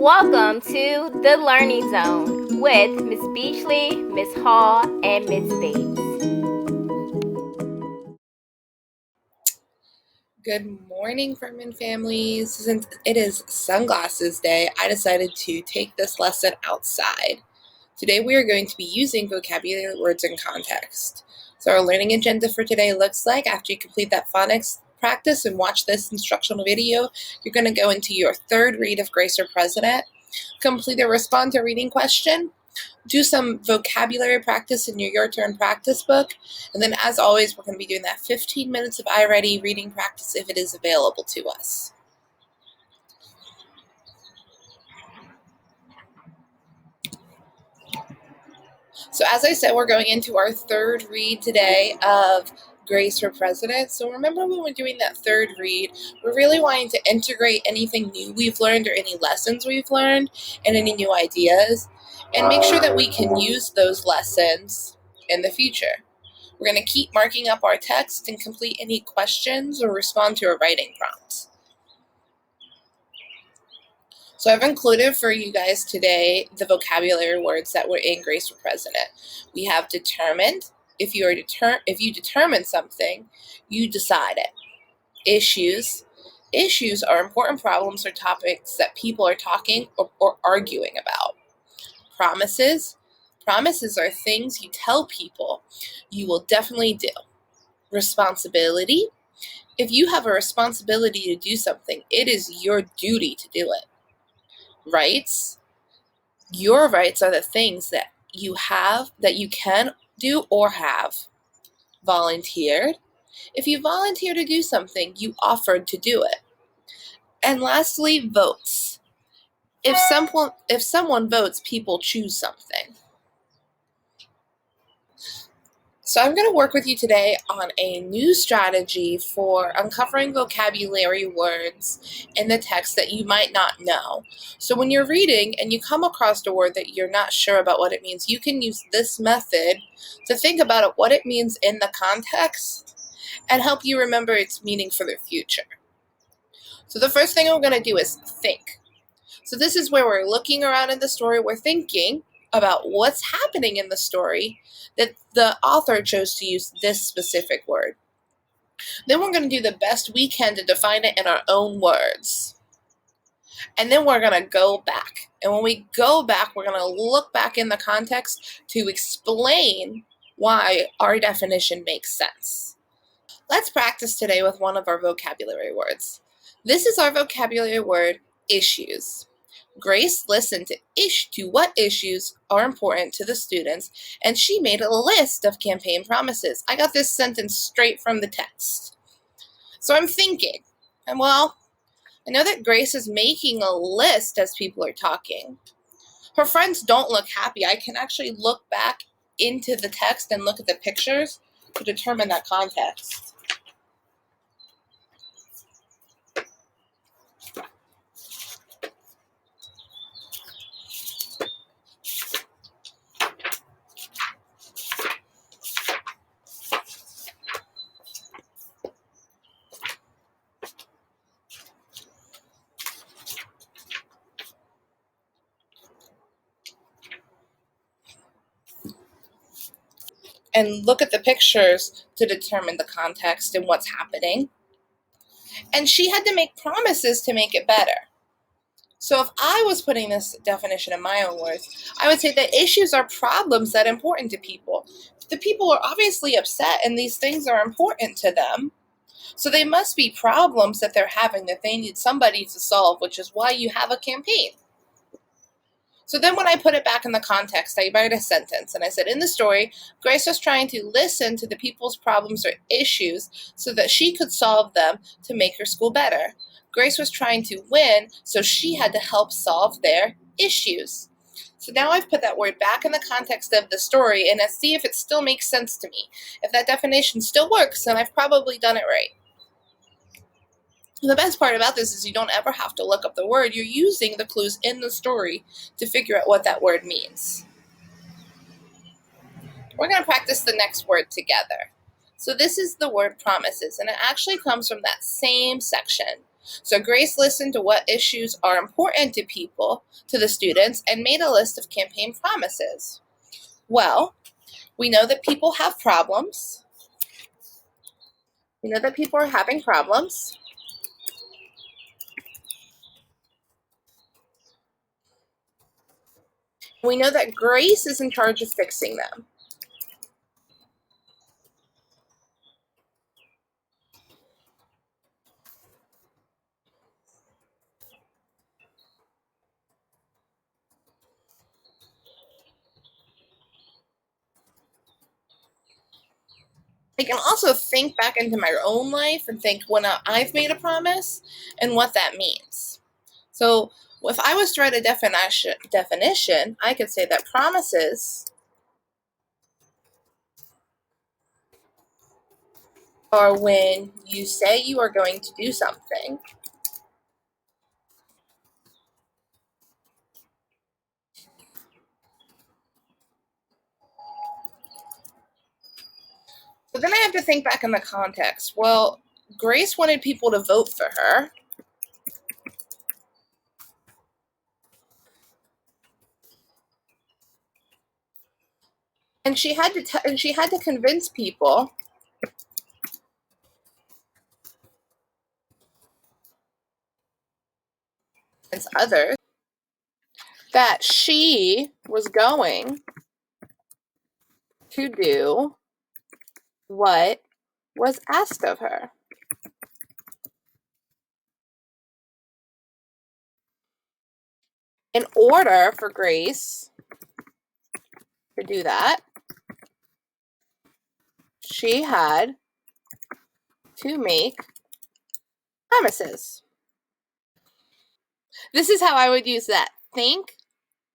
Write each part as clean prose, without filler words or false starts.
Welcome to the Learning Zone with Miss Beachley, Miss Hall, and Miss Bates. Good morning, Furman families. Since it is Sunglasses Day, I decided to take this lesson outside. Today we are going to be using vocabulary words in context. So our learning agenda for today looks like, after you complete that phonics practice and watch this instructional video, you're going to go into your third read of Grace or President, complete a respond to reading question, do some vocabulary practice in your turn practice book, and then as always, we're going to be doing that 15 minutes of iReady reading practice if it is available to us. So as I said, we're going into our third read today of Grace for President. So remember, when we're doing that third read, we're really wanting to integrate anything new we've learned or any lessons we've learned and any new ideas, and make sure that we can use those lessons in the future. We're going to keep marking up our text and complete any questions or respond to a writing prompt. So I've included for you guys today the vocabulary words that were in Grace for President. We have determined. If you determine something, you decide it. Issues. Issues are important problems or topics that people are talking or arguing about. Promises. Promises are things you tell people you will definitely do. Responsibility. If you have a responsibility to do something, it is your duty to do it. Rights. Your rights are the things that you have, that you can do or have. Volunteered. If you volunteer to do something, you offered to do it. And lastly, votes. If someone votes, people choose something. So I'm going to work with you today on a new strategy for uncovering vocabulary words in the text that you might not know. So when you're reading and you come across a word that you're not sure about what it means, you can use this method to think about what it means in the context and help you remember its meaning for the future. So the first thing we're going to do is think. So this is where we're looking around in the story, we're thinking about what's happening in the story that the author chose to use this specific word. Then we're going to do the best we can to define it in our own words. And then we're going to go back. And when we go back, we're going to look back in the context to explain why our definition makes sense. Let's practice today with one of our vocabulary words. This is our vocabulary word, issues. Grace listened to what issues are important to the students, and she made a list of campaign promises. I got this sentence straight from the text. So I'm thinking, I know that Grace is making a list as people are talking. Her friends don't look happy. I can actually look back into the text and look at the pictures to determine that context. And look at the pictures to determine the context and what's happening. And she had to make promises to make it better. So if I was putting this definition in my own words, I would say that issues are problems that are important to people. The people are obviously upset and these things are important to them. So they must be problems that they're having that they need somebody to solve, which is why you have a campaign. So then when I put it back in the context, I write a sentence and I said, in the story, Grace was trying to listen to the people's problems or issues so that she could solve them to make her school better. Grace was trying to win, so she had to help solve their issues. So now I've put that word back in the context of the story and let's see if it still makes sense to me. If that definition still works, then I've probably done it right. The best part about this is you don't ever have to look up the word. You're using the clues in the story to figure out what that word means. We're going to practice the next word together. So this is the word promises, and it actually comes from that same section. So Grace listened to what issues are important to people, to the students, and made a list of campaign promises. Well, we know that people have problems. We know that people are having problems. We know that Grace is in charge of fixing them. I can also think back into my own life and think when I've made a promise and what that means. So if I was to write a definition, I could say that promises are when you say you are going to do something but then I have to think back in the context. Well, Grace wanted people to vote for her. And she had to convince people and others that she was going to do what was asked of her. In order for Grace to do that, she had to make promises. This is how I would use that think,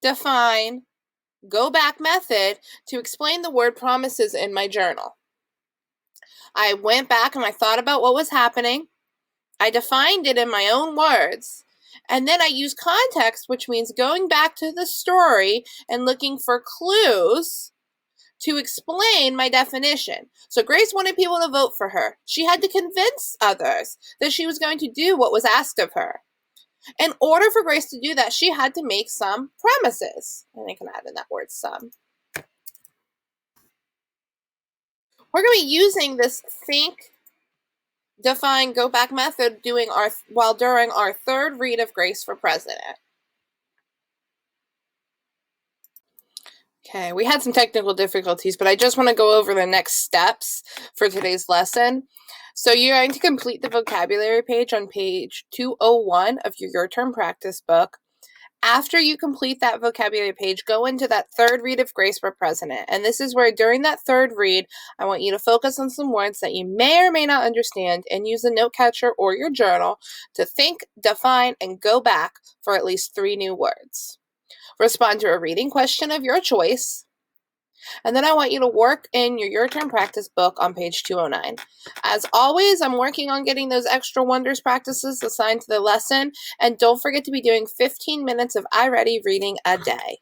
define, go back method to explain the word promises in my journal. I went back and I thought about what was happening. I defined it in my own words. And then I used context, which means going back to the story and looking for clues to explain my definition. So Grace wanted people to vote for her. She had to convince others that she was going to do what was asked of her. In order for Grace to do that, she had to make some promises. And I can add in that word some. We're going to be using this think, define, go back method during our third read of Grace for President. Okay, we had some technical difficulties, but I just want to go over the next steps for today's lesson. So you're going to complete the vocabulary page on page 201 of your term practice book. After you complete that vocabulary page, go into that third read of Grace for President. And this is where during that third read, I want you to focus on some words that you may or may not understand and use a note catcher or your journal to think, define, and go back for at least 3 new words. Respond to a reading question of your choice. And then I want you to work in your term practice book on page 209. As always, I'm working on getting those extra wonders practices assigned to the lesson. And don't forget to be doing 15 minutes of iReady reading a day.